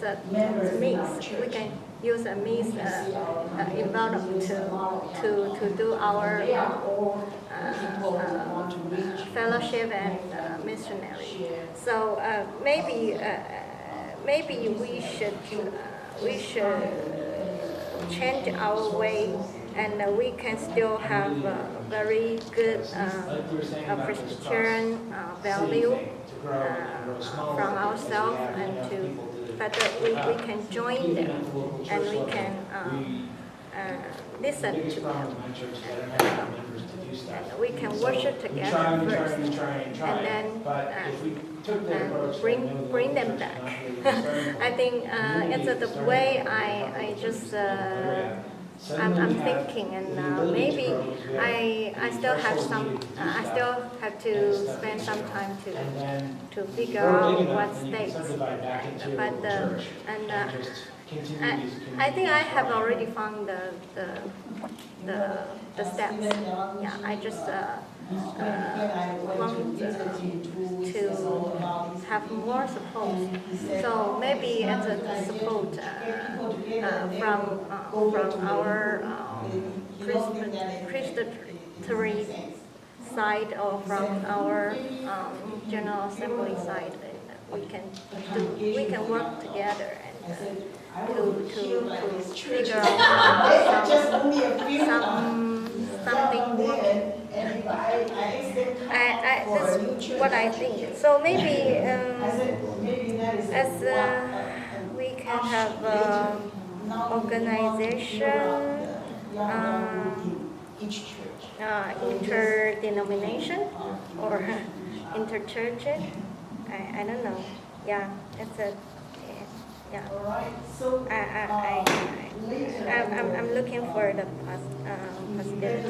it's a mix. We can use a mix environment to do our fellowship and missionary. So maybe we should change our way, and we can still have very good Presbyterian value from ourselves, but we can join them, and we can listen to them, and we can worship together first, and then bring them back. I think it's the way I just I'm thinking, and maybe I still have to spend some time to figure out what states. But I think I have already found the steps. Yeah, I just want to have more support. So maybe as a support from our Presbytery side, or from our General Assembly side, we can work together and to figure out something working. That's what I think. So maybe as we can have organization, interdenomination or interchurches. I don't know. Yeah, it's a yeah. I'm looking for the possibility.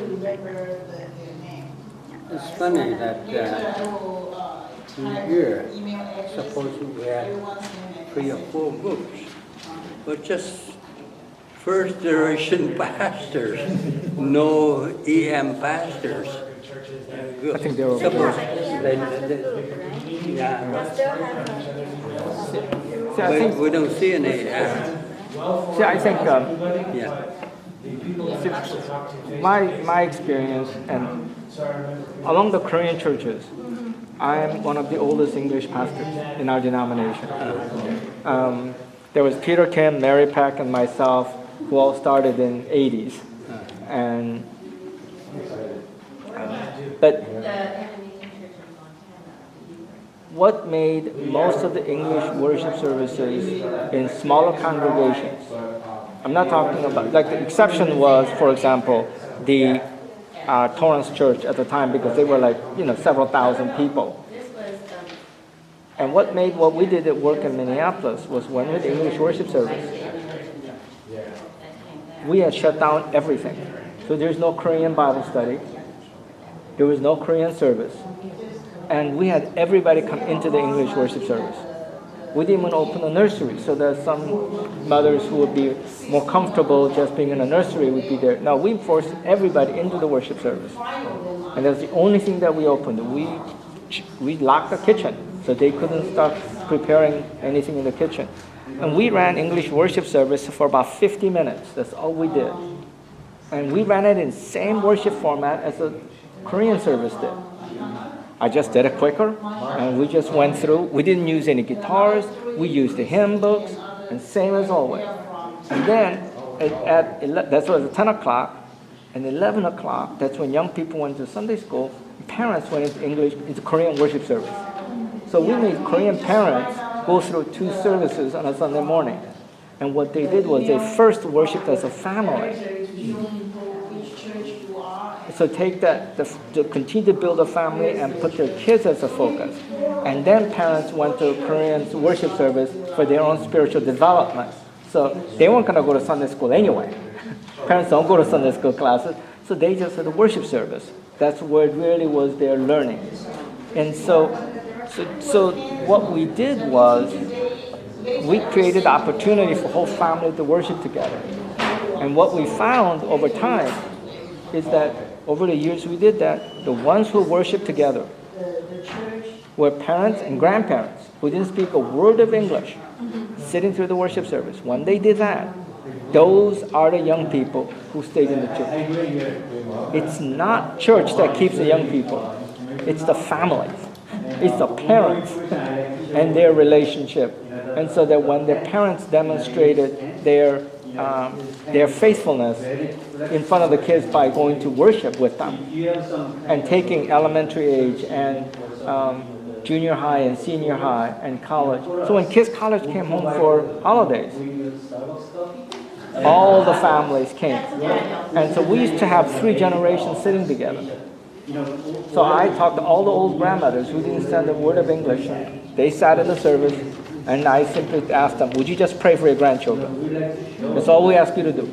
It's funny that here, suppose we had 3 or 4 groups, but just first generation pastors, no EM pastors. I think they were. But we don't see any. See, I think my experience and along the Korean churches, I'm one of the oldest English pastors in our denomination. There was Peter Kim, Mary Peck, and myself, who all started in '80s, and but what made most of the English worship services in smaller congregations? I'm not talking about, like, the exception was, for example, the Torrance Church at the time, because they were like, several thousand people. And what made what we did at work in Minneapolis was when we had English worship service, we had shut down everything. So there's no Korean Bible study. There was no Korean service. And we had everybody come into the English worship service. We didn't even open a nursery, so there's some mothers who would be more comfortable just being in a nursery would be there. No, we forced everybody into the worship service. And that's the only thing that we opened. We locked the kitchen, so they couldn't start preparing anything in the kitchen. And we ran English worship service for about 50 minutes. That's all we did. And we ran it in the same worship format as the Korean service did. I just did it quicker, and we just went through. We didn't use any guitars. We used the hymn books, and same as always. And then that was at 10 o'clock, and 11 o'clock, that's when young people went to Sunday school. Parents went into Korean worship service. So we made Korean parents go through 2 services on a Sunday morning. And what they did was they first worshiped as a family. So take that, to continue to build a family and put their kids as a focus. And then parents went to Korean worship service for their own spiritual development. So they weren't going to go to Sunday school anyway. Parents don't go to Sunday school classes, so they just had a worship service. That's where it really was their learning. And so what we did was we created opportunity for whole family to worship together. And what we found over time is that over the years we did that, the ones who worshiped together were parents and grandparents who didn't speak a word of English. sitting through the worship service. When they did that, those are the young people who stayed in the church. It's not church that keeps the young people. It's the families. It's the parents and their relationship. And so that when their parents demonstrated their faithfulness in front of the kids by going to worship with them and taking elementary age and junior high and senior high and college. So when Kids College came home for holidays, all the families came. And so we used to have 3 generations sitting together. So I talked to all the old grandmothers who didn't stand a word of English. They sat in the service, and I simply asked them, would you just pray for your grandchildren? That's all we ask you to do.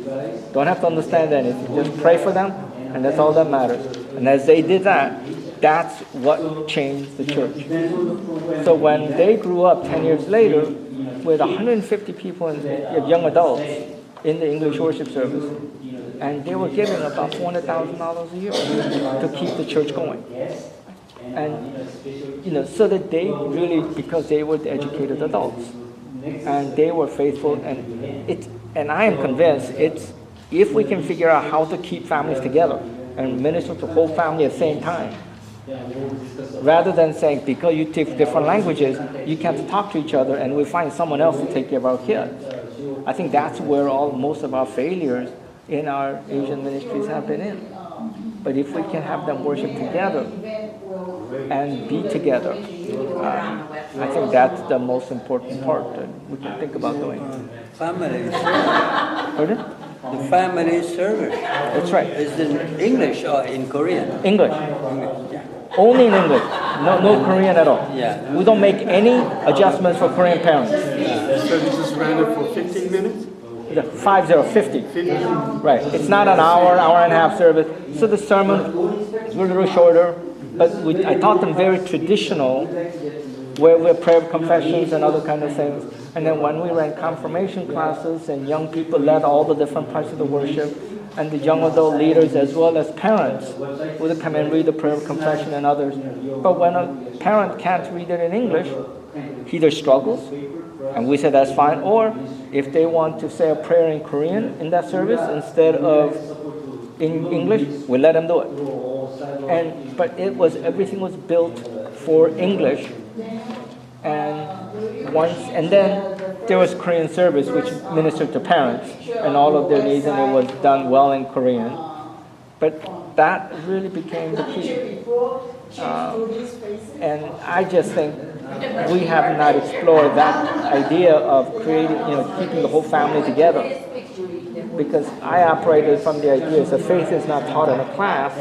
Don't have to understand anything. Just pray for them, and that's all that matters. And as they did that, that's what changed the church. So when they grew up 10 years later, with 150 people, young adults, in the English worship service, and they were giving about $400,000 a year to keep the church going. And so that they really, because they were the educated adults, and they were faithful, and I am convinced if we can figure out how to keep families together and minister to the whole family at the same time, rather than saying because you take different languages, you can't talk to each other, and we find someone else to take care of our kids. I think that's where most of our failures in our Asian ministries have been in. But if we can have them worship together and be together, I think that's the most important part that we can think about doing. Family. Pardon? The family service. That's right. Is in English or in Korean? English. Yeah. Only in English. No Korean at all. Yeah. We don't make any adjustments for Korean parents. So this is rented for 15 minutes? 50. Right. It's not an hour and a half service. So the sermon is a little shorter, but I taught them very traditional, where we prayer confessions and other kind of things. And then when we ran confirmation classes and young people led all the different parts of the worship, and the young adult leaders as well as parents would come and read the prayer of confession and others. But when a parent can't read it in English, he either struggles, and we said that's fine, or if they want to say a prayer in Korean in that service instead of in English, we let them do it. But everything was built for English, and then there was Korean service, which ministered to parents and all of their needs, and it was done well in Korean. But that really became the key. And I just think we have not explored that idea of creating, keeping the whole family together. Because I operated from the idea that faith is not taught in a class,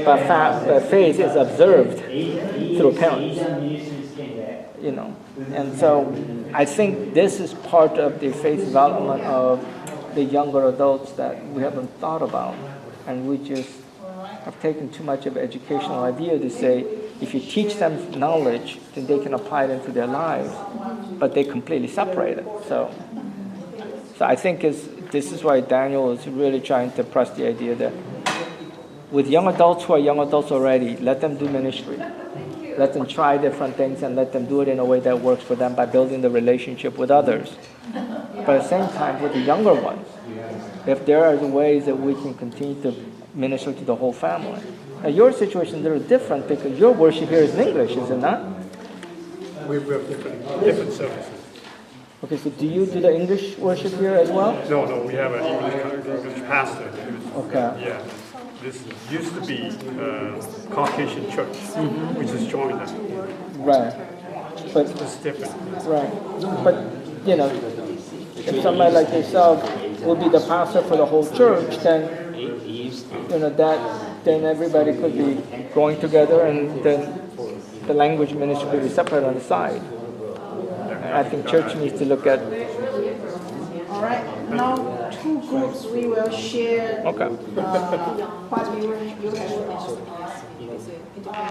but faith is observed through parents. And so I think this is part of the faith development of the younger adults that we haven't thought about, and we just have taken too much of an educational idea to say if you teach them knowledge, then they can apply it into their lives, but they completely separate it. So I think this is why Daniel is really trying to press the idea that with young adults who are young adults already, let them do ministry. Let them try different things and let them do it in a way that works for them by building the relationship with others. But at the same time, with the younger ones, if there are ways that we can continue to minister to the whole family. Now, your situation is a little different because your worship here is in English, is it not? We have different services. Okay, so do you do the English worship here as well? No, we have an English pastor. Okay. Yeah. This used to be Caucasian church, which has joined us. Right. But It's different. right. But if somebody like yourself will be the pastor for the whole church, then then everybody could be going together, and then the language ministry could be separate on the side. I think church needs to look at. All right, now 2 groups we will share Okay. what you have